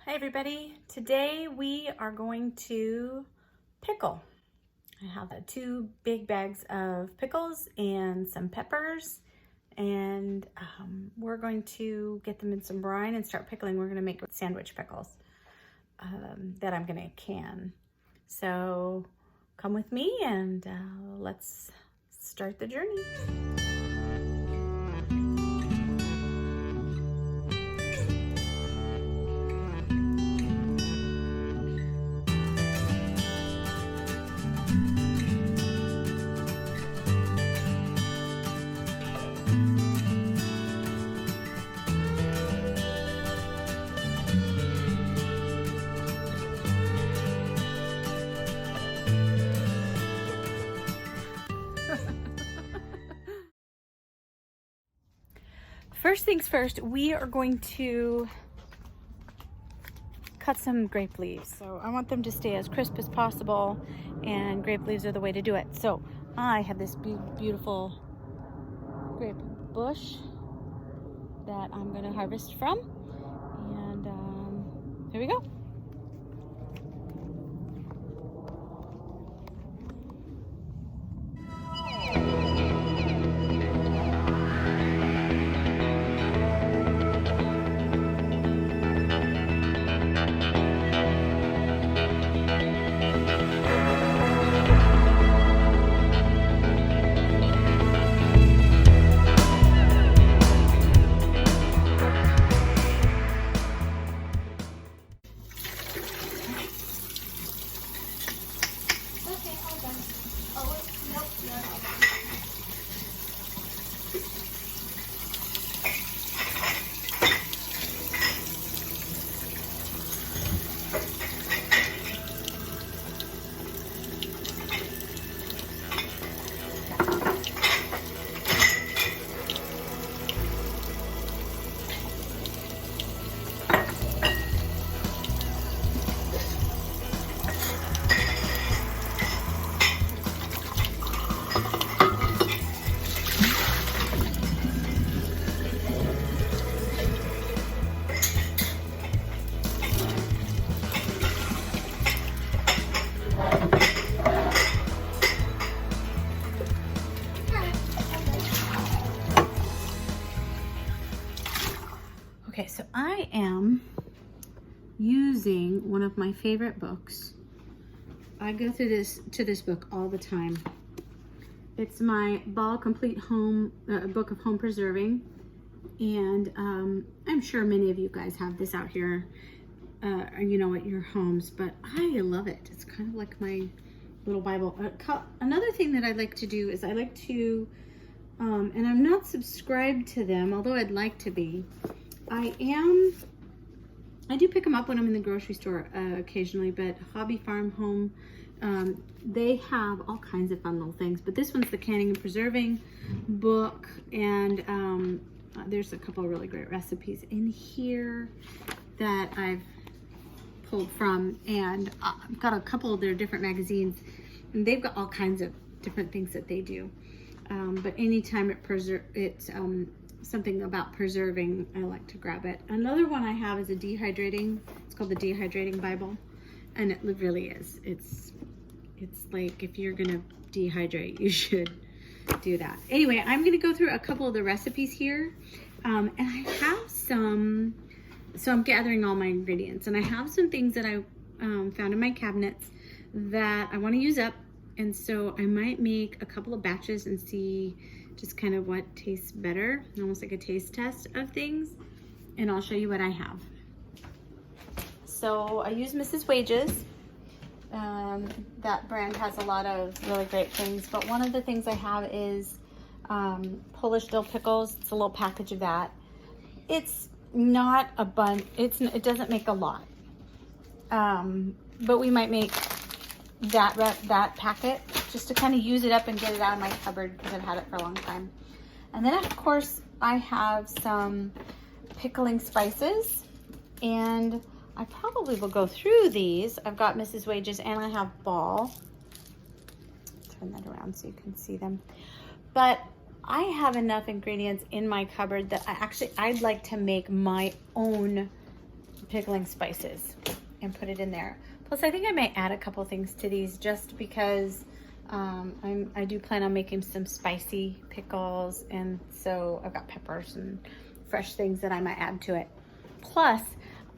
Hi everybody, today we are going to pickle. I have 2 big bags of pickles and some peppers, and we're going to get them in some brine and start pickling. We're going to make sandwich pickles that I'm going to can. So come with me and let's start the journey. First things first, we are going to cut some grape leaves. So I want them to stay as crisp as possible, and grape leaves are the way to do it. So I have this big, beautiful grape bush that I'm going to harvest from, and here we go. Okay, so I am using one of my favorite books. I go through this book all the time. It's my Ball Complete Home book of home preserving, and I'm sure many of you guys have this out here, you know, at your homes. But I love it. It's kind of like my little Bible. Another thing that I like to do is I like to, and I'm not subscribed to them, although I'd like to be. I do pick them up when I'm in the grocery store occasionally, but Hobby Farm Home, they have all kinds of fun little things. But this one's the Canning and Preserving book, and there's a couple of really great recipes in here that I've pulled from, and I've got a couple of their different magazines, and they've got all kinds of different things that they do. But anytime it's something about preserving, I like to grab it. Another one I have is it's called the Dehydrating Bible, and it really is. It's like, if you're gonna dehydrate, you should do that. Anyway, I'm gonna go through a couple of the recipes here, and I have some, so I'm gathering all my ingredients, and I have some things that I found in my cabinets that I want to use up, and so I might make a couple of batches and see just kind of what tastes better, almost like a taste test of things, and I'll show you what I have. So I use Mrs. Wages. That brand has a lot of really great things, but one of the things I have is Polish dill pickles. It's a little package of that. It's not a bunch, it doesn't make a lot, but we might make that packet just to kind of use it up and get it out of my cupboard because I've had it for a long time. And then of course I have some pickling spices, and I probably will go through these. I've got Mrs. Wages and I have Ball. Turn that around so you can see them. But I have enough ingredients in my cupboard that I'd like to make my own pickling spices and put it in there. Plus, I think I might add a couple things to these just because I do plan on making some spicy pickles, and so I've got peppers and fresh things that I might add to it. Plus,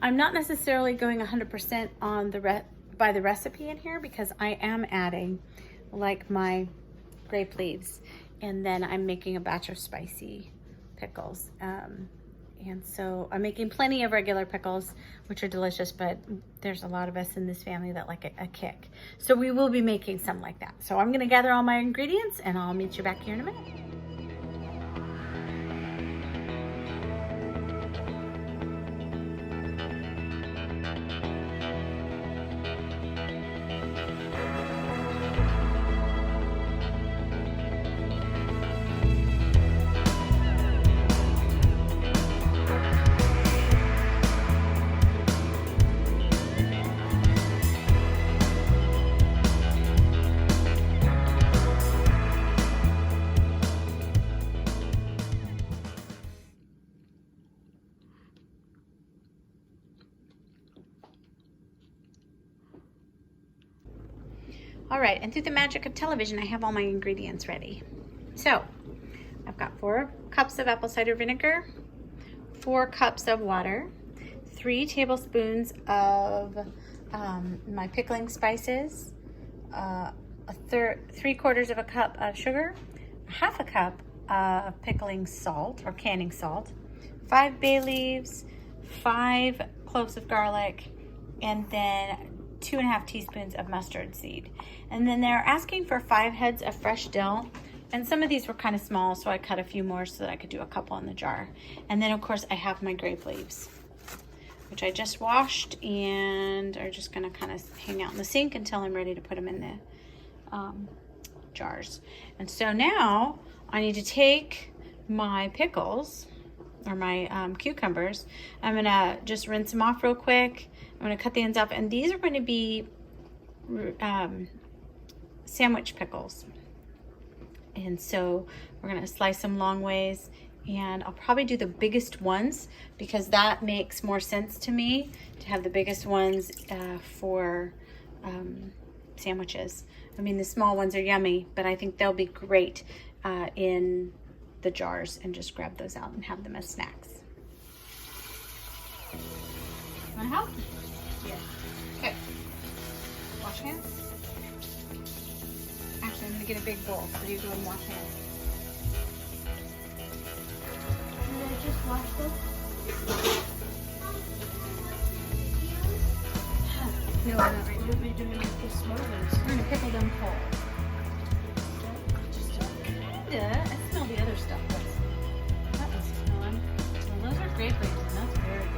I'm not necessarily going 100% on by the recipe in here because I am adding like my grape leaves, and then I'm making a batch of spicy pickles. And so I'm making plenty of regular pickles, which are delicious, but there's a lot of us in this family that like a kick. So we will be making some like that. So I'm gonna gather all my ingredients and I'll meet you back here in a minute. All right, and through the magic of television, I have all my ingredients ready. So I've got 4 cups of apple cider vinegar, 4 cups of water, 3 tablespoons of my pickling spices, 3/4 of a cup of sugar, 1/2 cup of pickling salt or canning salt, 5 bay leaves, 5 cloves of garlic, and then 2.5 teaspoons of mustard seed. And then they're asking for 5 heads of fresh dill. And some of these were kind of small, so I cut a few more so that I could do a couple in the jar. And then of course I have my grape leaves, which I just washed and are just gonna kind of hang out in the sink until I'm ready to put them in the jars. And so now I need to take my pickles or my cucumbers. I'm gonna just rinse them off real quick. I'm gonna cut the ends off, and these are going to be sandwich pickles. And so we're gonna slice them long ways, and I'll probably do the biggest ones because that makes more sense to me, to have the biggest ones for sandwiches. I mean, the small ones are yummy, but I think they'll be great in the jars, and just grab those out and have them as snacks. Wanna help? Yeah. Okay. Wash hands. Actually, I'm gonna get a big bowl so you go and wash hands. Did I just wash those? No, we're not right. We're doing the small ones. We're gonna pickle them whole. Just kinda. I smell the other stuff. That was smelling. Well, those are grape leaves, and that's very good.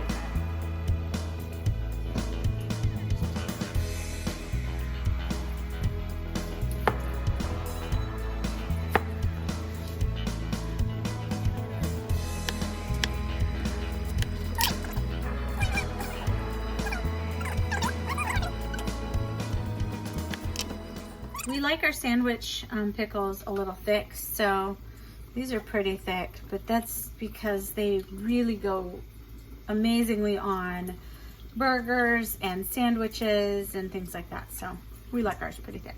We like our sandwich pickles a little thick, so these are pretty thick, but that's because they really go amazingly on burgers and sandwiches and things like that. So we like ours pretty thick.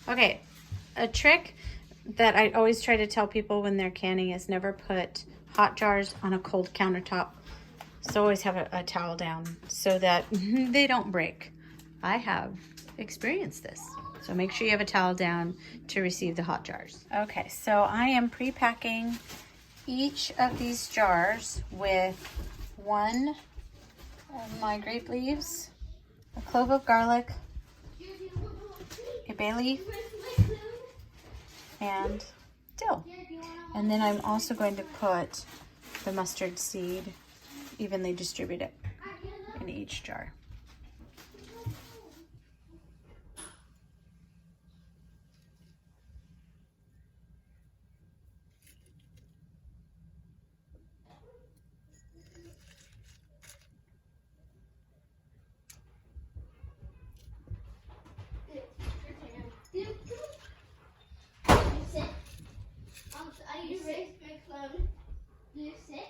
Okay, a trick that I always try to tell people when they're canning is never put hot jars on a cold countertop. So always have a towel down so that they don't break. I have experienced this. So make sure you have a towel down to receive the hot jars. Okay, so I am pre-packing each of these jars with 1 of my grape leaves, a clove of garlic, a bay leaf, and dill. And then I'm also going to put the mustard seed, evenly distribute it in each jar. You raised my clone. Do you sit?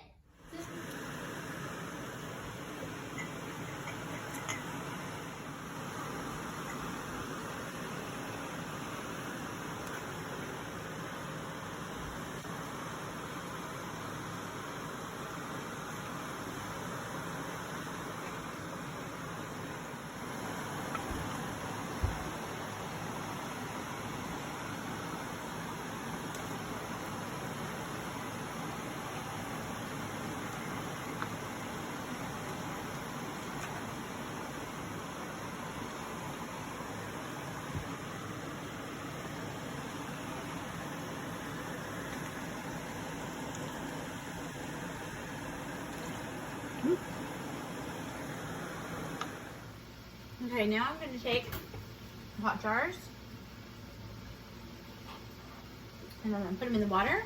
Okay, now I'm going to take hot jars and I'm going to put them in the water.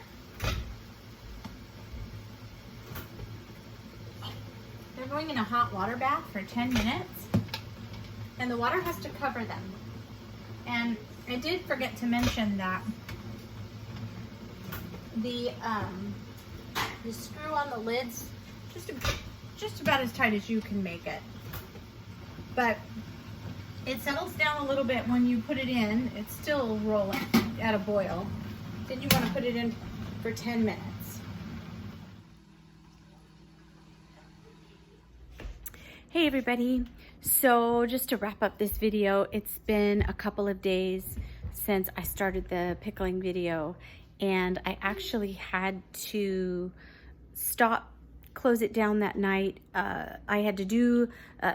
They're going in a hot water bath for 10 minutes and the water has to cover them. And I did forget to mention that the screw on the lid's just about as tight as you can make it. But it settles down a little bit when you put it in. It's still rolling at a boil. Then you want to put it in for 10 minutes. Hey everybody. So just to wrap up this video, it's been a couple of days since I started the pickling video and I actually had to close it down that night. I had to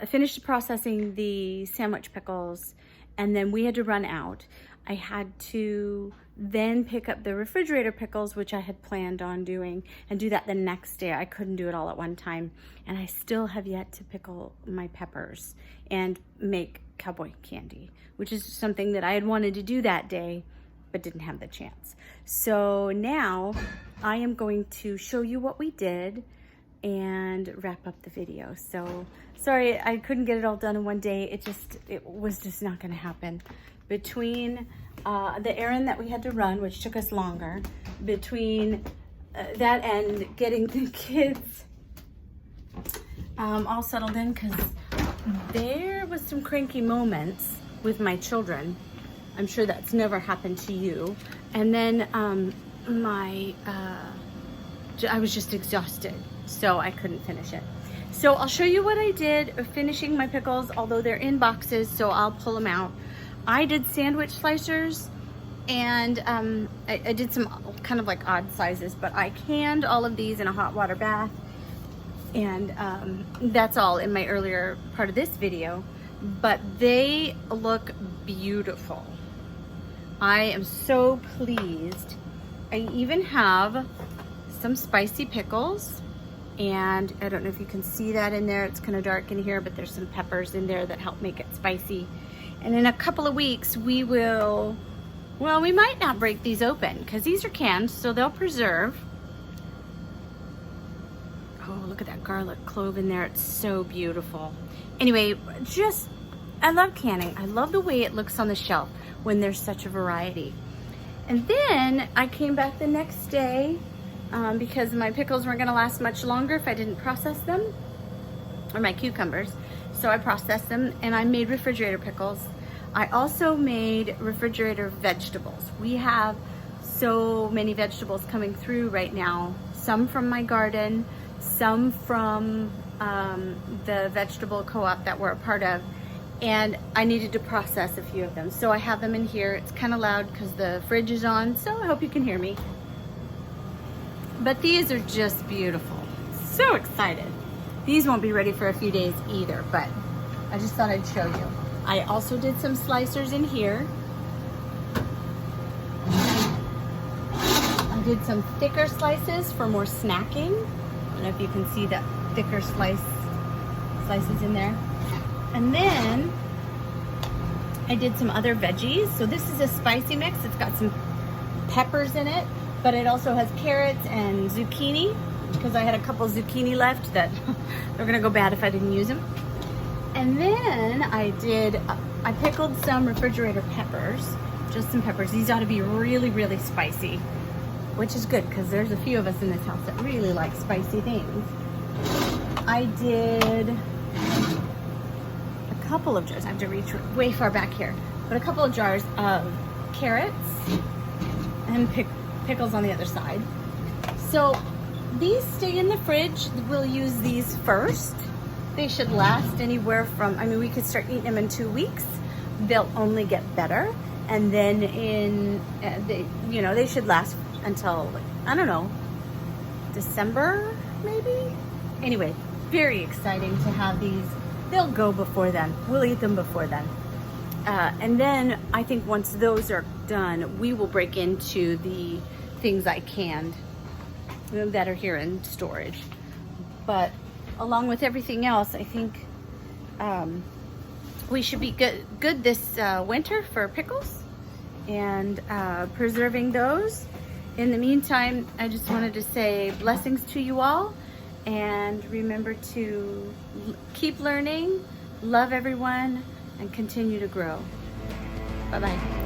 finish processing the sandwich pickles and then we had to run out. I had to then pick up the refrigerator pickles, which I had planned on doing, and do that the next day. I couldn't do it all at one time. And I still have yet to pickle my peppers and make cowboy candy, which is something that I had wanted to do that day, but didn't have the chance. So now I am going to show you what we did and wrap up the video. So sorry I couldn't get it all done in one day. It was just not gonna happen. Between the errand that we had to run, which took us longer, between that and getting the kids all settled in, because there was some cranky moments with my children. I'm sure that's never happened to you. And then I was just exhausted, so I couldn't finish it. So I'll show you what I did finishing my pickles, although they're in boxes, so I'll pull them out. I did sandwich slicers, and I did some kind of like odd sizes, but I canned all of these in a hot water bath, and that's all in my earlier part of this video, but they look beautiful. I am so pleased. I even have some spicy pickles, and I don't know if you can see that in there. It's kind of dark in here, but there's some peppers in there that help make it spicy. And in a couple of weeks, we will, well, we might not break these open because these are canned, so they'll preserve. Oh, look at that garlic clove in there. It's so beautiful. Anyway, I love canning. I love the way it looks on the shelf when there's such a variety. And then I came back the next day because my pickles weren't gonna last much longer if I didn't process them, or my cucumbers. So I processed them and I made refrigerator pickles. I also made refrigerator vegetables. We have so many vegetables coming through right now, some from my garden, some from the vegetable co-op that we're a part of, and I needed to process a few of them. So I have them in here. It's kind of loud because the fridge is on, so I hope you can hear me. But these are just beautiful. So excited. These won't be ready for a few days either, but I just thought I'd show you. I also did some slicers in here. I did some thicker slices for more snacking. I don't know if you can see that thicker slice slices in there. And then I did some other veggies. So this is a spicy mix. It's got some peppers in it, but it also has carrots and zucchini, because I had a couple zucchini left that they're gonna go bad if I didn't use them. And then I pickled some refrigerator peppers, just some peppers. These ought to be really, really spicy, which is good because there's a few of us in this house that really like spicy things. I did a couple of jars. I have to reach way far back here, but a couple of jars of carrots and pickles on the other side. So these stay in the fridge. We'll use these first. They should last anywhere from, I mean, we could start eating them in 2 weeks. They'll only get better. And then they should last until, like, I don't know, December maybe? Anyway, very exciting to have these. They'll go before then. We'll eat them before then. And then I think once those are done, we will break into the things I canned that are here in storage. But along with everything else, I think we should be good this winter for pickles and preserving those. In the meantime, I just wanted to say blessings to you all, and remember to keep learning, love everyone, and continue to grow. Bye-bye.